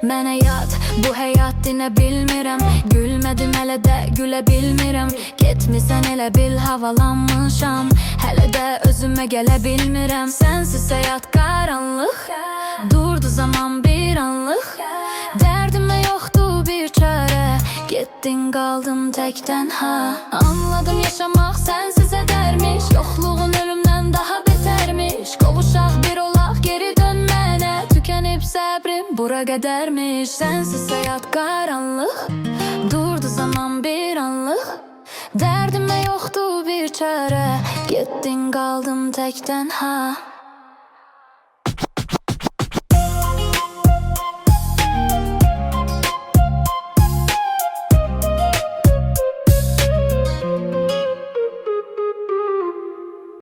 Mənə yad, bu həyat dinə bilmirəm. Gülmədim hələ də gülə bilmirəm. Getmisən elə bil havalanmışam. Hələ də özümə gələ bilmirəm. Sənsiz həyat qaranlıq, durdu zaman bir anlıq. Dərdimə yoxdur bir çarə, getdin qaldım tək tənha. Anladım yaşamaq sənsiz edərmiş, yoxluğun ölümdən daha betərmiş. Qovuşaq bir olaq geri dön mənə, tükənib səbrim bura qədərmiş. Sənsiz həyat qaranlıq, durdu zaman bir anlıq. Dərdimə yoxdur bir çarə, getdin qaldım tək tənha.